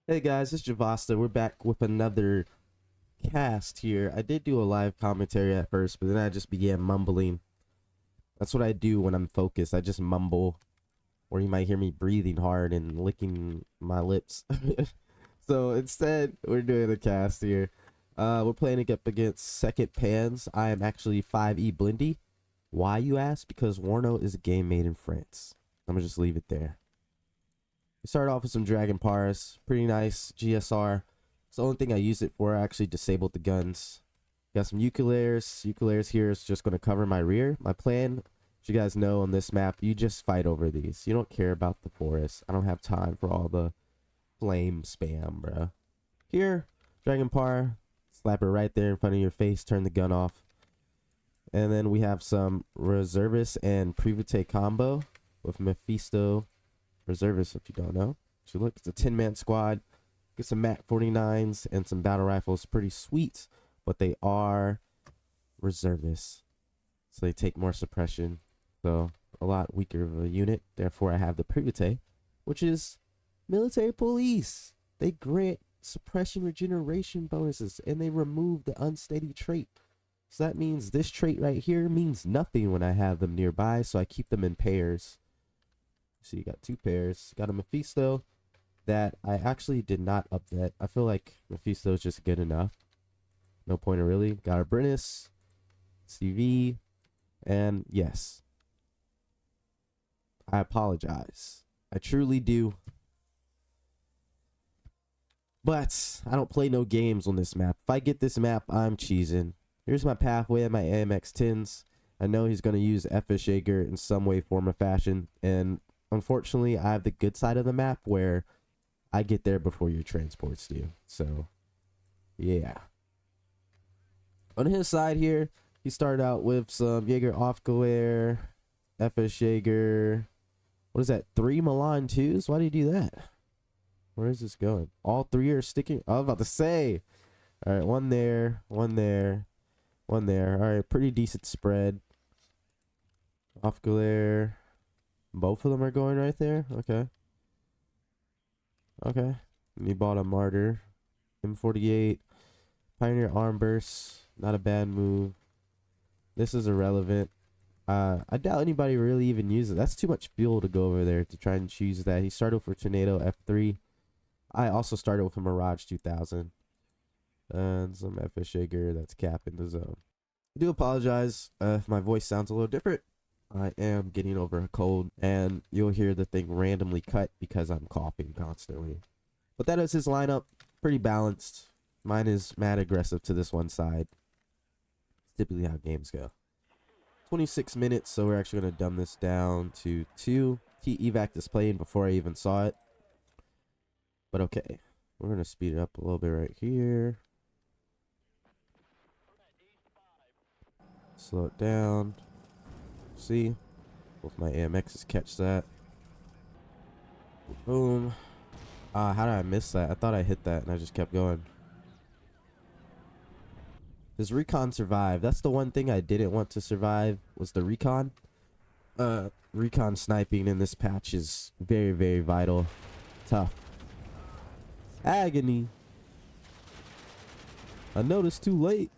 Hey guys, it's Javasta. We're back with another cast here. I did do a live commentary at first, but then I just began mumbling. That's what I do when I'm focused. I just mumble, or you might hear me breathing hard and licking my lips. So instead, we're doing a cast here. We're playing up against Second Pans. I am actually 5E Blindy. Why, you ask? Because Warno is a game made in France. I'm gonna just leave it there. We started off with some Dragon Pars. Pretty nice GSR. It's the only thing I used it for. I actually disabled the guns. Got some Ukuleres. Ukuleres here is just going to cover my rear. My plan, as you guys know on this map, you just fight over these. You don't care about the forest. I don't have time for all the flame spam, bruh. Here, Dragon Par. Slap it right there in front of your face. Turn the gun off. And then we have some Reservist and Private combo with Mephisto Reservists, if you don't know. So look, it's a 10-man squad. Get some MAC 49s and some battle rifles. Pretty sweet, but they are reservists, so they take more suppression. So a lot weaker of a unit. Therefore, I have the Private, which is military police. They grant suppression regeneration bonuses, and they remove the unsteady trait. So that means this trait right here means nothing when I have them nearby, so I keep them in pairs. So you got two pairs. Got a Mephisto that I actually did not upvet. I feel like Mephisto is just good enough. No point in really. Got a Brennis, CV, and yes. I apologize. I truly do. But I don't play no games on this map. If I get this map, I'm cheesing. Here's my pathway and my AMX 10s. I know he's going to use FS Jaeger in some way, form, or fashion, and unfortunately, I have the good side of the map where I get there before your transports do. So, yeah. On his side here, he started out with some Jaeger Aufgewehr, FS Jaeger. What is that? 3 Milan 2s? Why do you do that? Where is this going? All three are sticking. I was about to say. All right, one there, one there, one there. All right, pretty decent spread. Aufgewehr. Both of them are going right there? Okay. Okay. And he bought a Martyr. M48. Pioneer Arm Burst. Not a bad move. This is irrelevant. I doubt anybody really even uses it. That's too much fuel to go over there to try and choose that. He started with a Tornado F3. I also started with a Mirage 2000. And some FS Jaeger that's capping the zone. I do apologize if my voice sounds a little different. I am getting over a cold, and you'll hear the thing randomly cut because I'm coughing constantly. But that is his lineup. Pretty balanced. Mine is mad aggressive to this one side. It's typically how games go. 26 minutes, so we're actually going to dumb this down to 2. T-Evac is playing before I even saw it. But okay. We're going to speed it up a little bit right here. Slow it down. See? Both my AMXs catch that. Boom. How did I miss that? I thought I hit that and I just kept going. Does recon survive? That's the one thing I didn't want to survive, was the recon. Recon sniping in this patch is very, very vital. Tough. Agony. I noticed too late.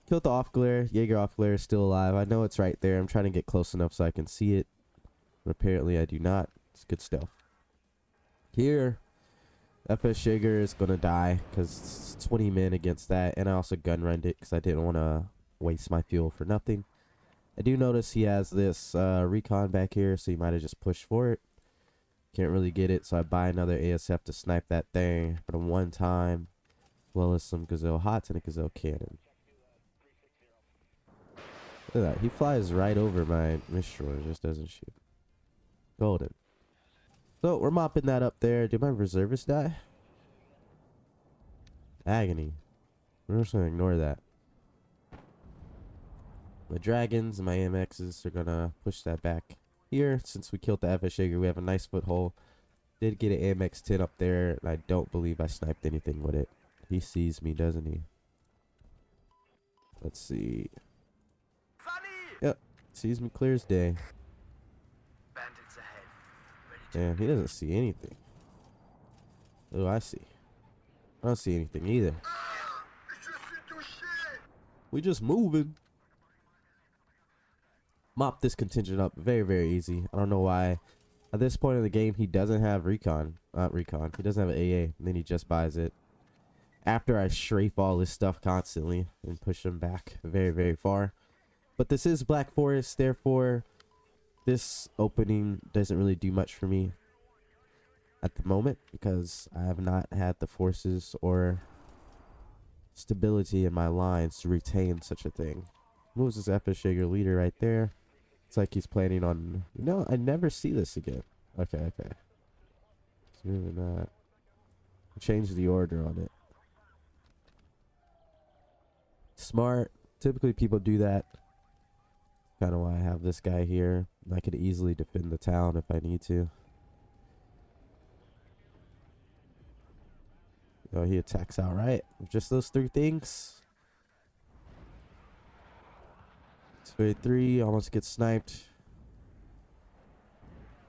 Killed the off-glare. Jaeger off-glare is still alive. I know it's right there. I'm trying to get close enough so I can see it. But apparently I do not. It's good stuff. Here, FS Jaeger is going to die because it's 20 men against that. And I also gun runned it because I didn't want to waste my fuel for nothing. I do notice he has this recon back here, so he might have just pushed for it. Can't really get it, so I buy another ASF to snipe that thing for the one time. As well as some Gazelle Hots and a Gazelle Cannon. Look at that. He flies right over my Mistral. Just doesn't shoot. Golden. So we're mopping that up there. Did my reservist die? Agony. We're just going to ignore that. My dragons and my AMXs are going to push that back here. Since we killed the FS Jaeger, we have a nice foothold. Did get an AMX 10 up there, and I don't believe I sniped anything with it. He sees me, doesn't he? Let's see. Yep. Sees me clear as day. Damn, he doesn't see anything. Oh, I see. I don't see anything either. We just moving. Mop this contingent up very, very easy. I don't know why. At this point in the game, he doesn't have recon. Not recon. He doesn't have an AA. And then he just buys it. After I strafe all this stuff constantly and push him back very, very far. But this is Black Forest, therefore this opening doesn't really do much for me at the moment because I have not had the forces or stability in my lines to retain such a thing. Moves his Effishager leader right there. It's like he's planning on... No, I never see this again. Okay, okay. He's moving that. Change the order on it. Smart. Typically people do that. Kind of why I have this guy here. I could easily defend the town if I need to. Oh, he attacks outright. Just those three things. 283 almost gets sniped.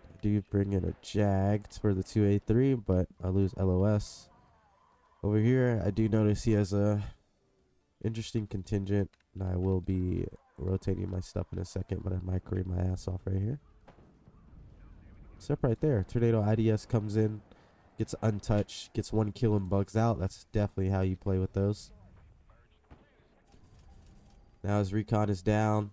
I do bring in a Jag for the 283, but I lose LOS. Over here, I do notice he has a interesting contingent, and I will be rotating my stuff in a second, but I microwave my ass off right here. Step right there. Tornado IDS comes in, gets untouched, gets 1 kill and bugs out. That's definitely how you play with those. Now his recon is down.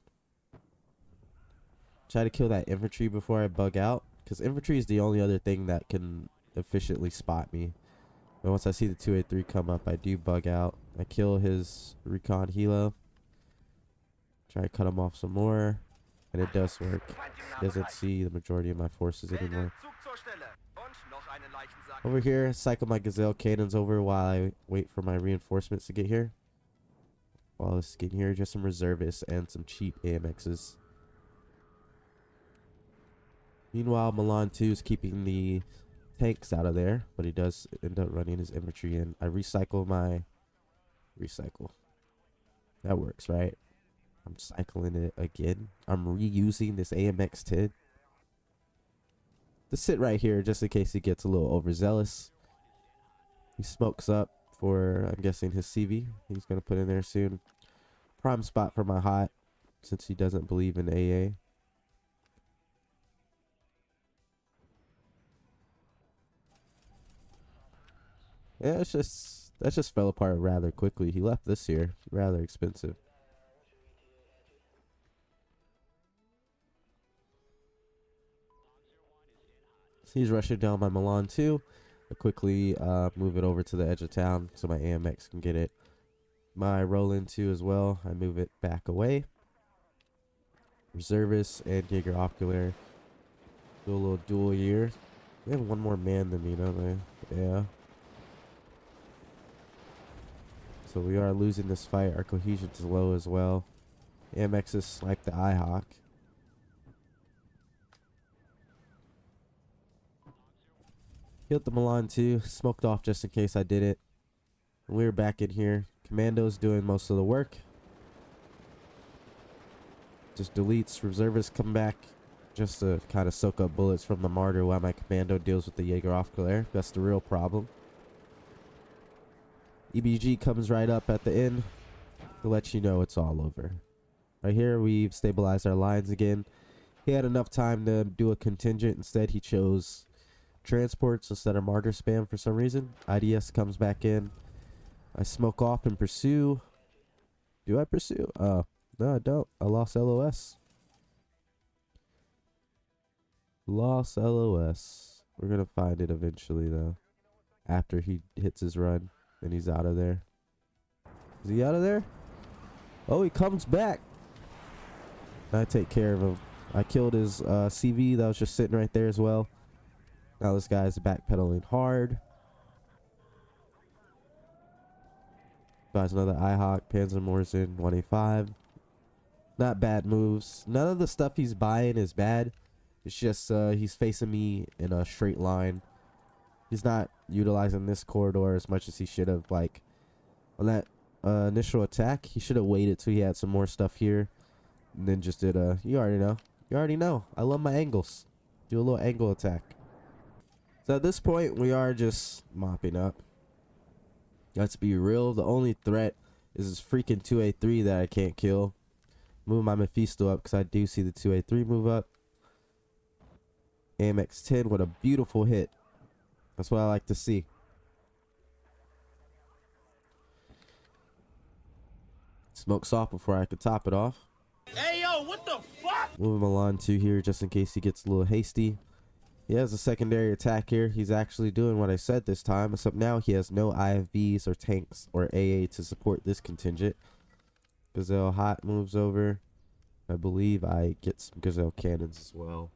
Try to kill that infantry before I bug out, because infantry is the only other thing that can efficiently spot me. But once I see the 283 come up, I do bug out. I kill his recon helo. Try to cut him off some more, and it does work. He doesn't see the majority of my forces anymore. Over here, cycle my Gazelle cannons over while I wait for my reinforcements to get here. While this is getting here, just some reservists and some cheap AMXs. Meanwhile, Milan 2 is keeping the tanks out of there, but he does end up running his infantry in. I recycle my... Recycle. That works, right? I'm cycling it again. I'm reusing this AMX-10 to sit right here just in case he gets a little overzealous. He smokes up for, I'm guessing, his CV. He's going to put in there soon. Prime spot for my hot since he doesn't believe in AA. Yeah, that just fell apart rather quickly. He left this year. Rather expensive. He's rushing down my Milan 2. I quickly move it over to the edge of town so my AMX can get it. My Roland 2 as well. I move it back away. Reservists and Jaeger Ocular. Do a little duel here. They have one more man than me, don't they? Yeah. So we are losing this fight. Our cohesion is low as well. AMXs snipe the IHawk. Killed the Milan 2. Smoked off just in case I did it. We're back in here. Commando's doing most of the work. Just deletes. Reservists come back just to kind of soak up bullets from the Martyr while my Commando deals with the Jaeger Aufklär. That's the real problem. EBG comes right up at the end to let you know it's all over. Right here, we've stabilized our lines again. He had enough time to do a contingent. Instead, he chose transports instead of Martyr spam for some reason. IDS comes back in. I smoke off and pursue. Do I pursue? No, I don't. I lost LOS. Lost LOS. We're going to find it eventually, though. After he hits his run and he's out of there. Is he out of there? Oh, he comes back. I take care of him. I killed his CV that was just sitting right there as well. Now this guy's backpedaling hard. Buys another IHawk, Panzermörser 185. Not bad moves. None of the stuff he's buying is bad. It's just he's facing me in a straight line. He's not utilizing this corridor as much as he should have. Like on that initial attack, he should have waited till he had some more stuff here, and then just did a. You already know. You already know. I love my angles. Do a little angle attack. So at this point, we are just mopping up. Let's be real. The only threat is this freaking 2A3 that I can't kill. Move my Mephisto up because I do see the 2A3 move up. AMX 10 with a beautiful hit. That's what I like to see. Smoke soft before I could top it off. Hey, yo, what the fuck? Move him along to here just in case he gets a little hasty. He has a secondary attack here. He's actually doing what I said this time, except now he has no IFVs or tanks or AA to support this contingent. Gazelle Hot moves over. I believe I get some Gazelle cannons as well.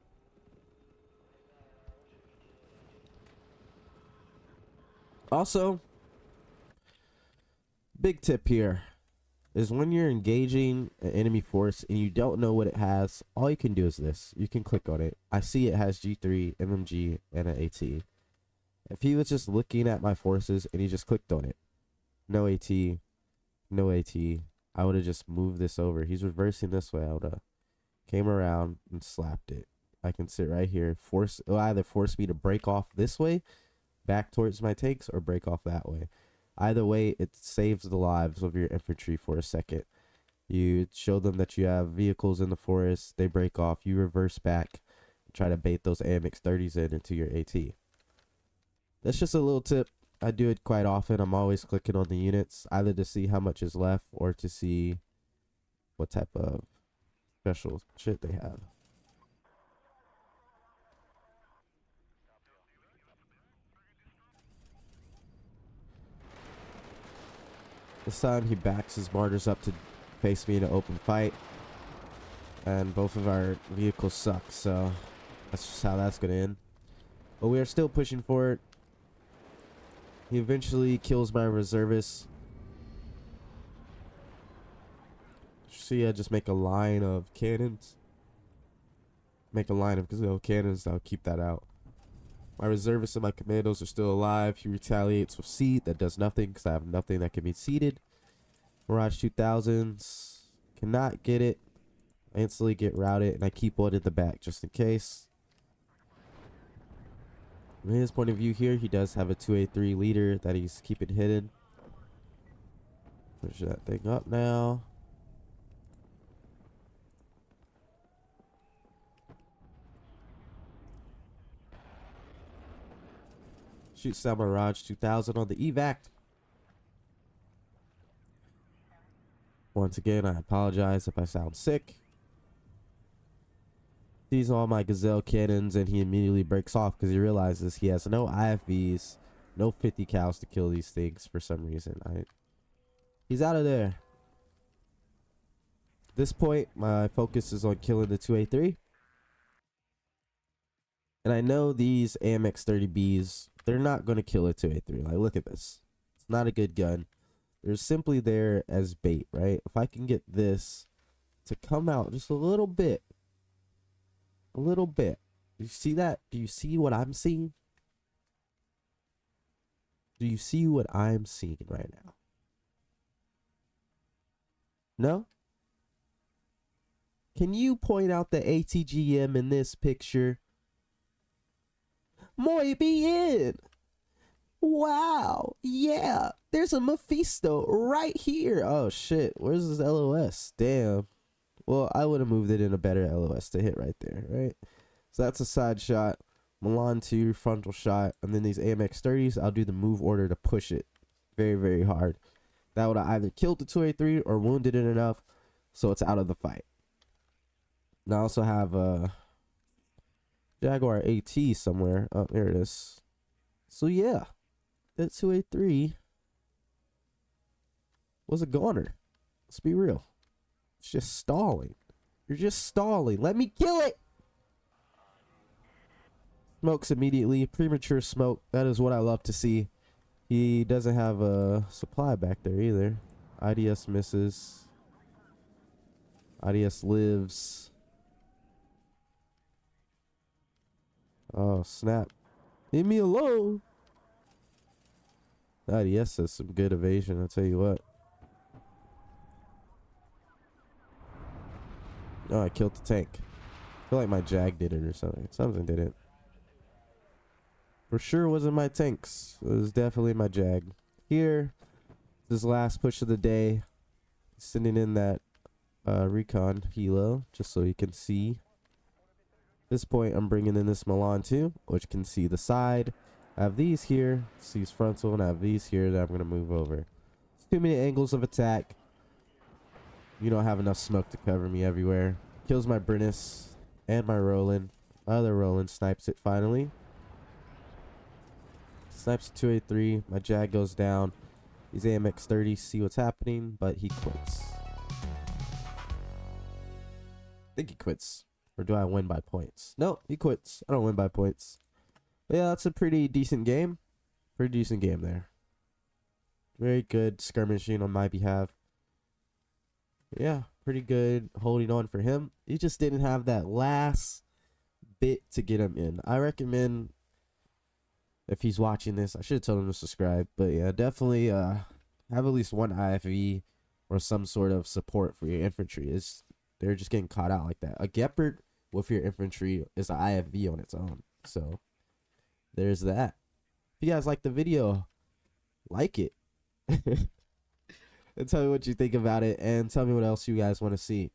Also, big tip here is when you're engaging an enemy force and you don't know what it has, all you can do is this. You can click on it. I see it has G3, MMG, and an AT. If he was just looking at my forces and he just clicked on it, no AT, no AT, I would have just moved this over. He's reversing this way. I would have came around and slapped it. I can sit right here. It'll either force me to break off this way, back towards my tanks, or break off that way. Either way, it saves the lives of your infantry for a second. You show them that you have vehicles in the forest. They break off. You reverse back. Try to bait those AMX 30s into your AT. That's just a little tip. I do it quite often. I'm always clicking on the units, either to see how much is left or to see what type of special shit they have. This time he backs his martyrs up to face me in an open fight. And both of our vehicles suck, so that's just how that's going to end. But we are still pushing for it. He eventually kills my reservists. See, I just make a line of cannons. Make a line of Gazelle cannons, I'll keep that out. My reservists and my commandos are still alive. He retaliates with seed. That does nothing because I have nothing that can be seeded. Mirage 2000s. Cannot get it. I instantly get routed, and I keep one in the back just in case. From his point of view here, he does have a 2A3 leader that he's keeping hidden. Push that thing up now. Shoots down Mirage 2000 on the evac. Once again, I apologize if I sound sick. Sees all my Gazelle cannons and he immediately breaks off because he realizes he has no IFVs, no 50 cows to kill these things for some reason. He's out of there. At this point, my focus is on killing the 2A3. And I know these AMX 30Bs, they're not going to kill a 2A3. Like, look at this. It's not a good gun. They're simply there as bait, right? If I can get this to come out just a little bit. A little bit. Do you see that? Do you see what I'm seeing? Do you see what I'm seeing right now? No? Can you point out the ATGM in this picture? Muy bien. Wow. Yeah. There's a Mephisto right here. Oh, shit. Where's this LOS? Damn. Well, I would have moved it in a better LOS to hit right there, right? So that's a side shot. Milan 2, frontal shot. And then these AMX 30s, I'll do the move order to push it very, very hard. That would have either killed the 2A3 or wounded it enough so it's out of the fight. And I also have a Jaguar AT somewhere. Oh, there it is. So, yeah. That 2A3 was a goner. Let's be real. It's just stalling. You're just stalling. Let me kill it. Smokes immediately. Premature smoke. That is what I love to see. He doesn't have a supply back there either. IDS misses. IDS lives. Oh, snap. Leave me alone. IDS has some good evasion, I'll tell you what. Oh, I killed the tank. I feel like my Jag did it or something. Something did it. For sure wasn't my tanks. It was definitely my Jag. Here, this last push of the day, sending in that recon helo just so you can see. At this point, I'm bringing in this Milan too, which can see the side. I have these here, sees frontal, and I have these here that I'm going to move over. It's too many angles of attack. You don't have enough smoke to cover me everywhere. Kills my Brennis and my Roland. My other Roland snipes it finally. Snipes a 283. My Jag goes down. He's AMX 30. See what's happening, but he quits. I think he quits. Or do I win by points? No, he quits. I don't win by points. But yeah, that's a pretty decent game. Pretty decent game there. Very good skirmishing on my behalf. Yeah, pretty good holding on for him. He just didn't have that last bit to get him in. I recommend, if he's watching this, I should have told him to subscribe. But yeah, definitely have at least one IFV or some sort of support for your infantry. They're just getting caught out like that. A Gepard with your infantry is an IFV on its own. So there's that. If you guys like the video, like it. And tell me what you think about it, and tell me what else you guys want to see.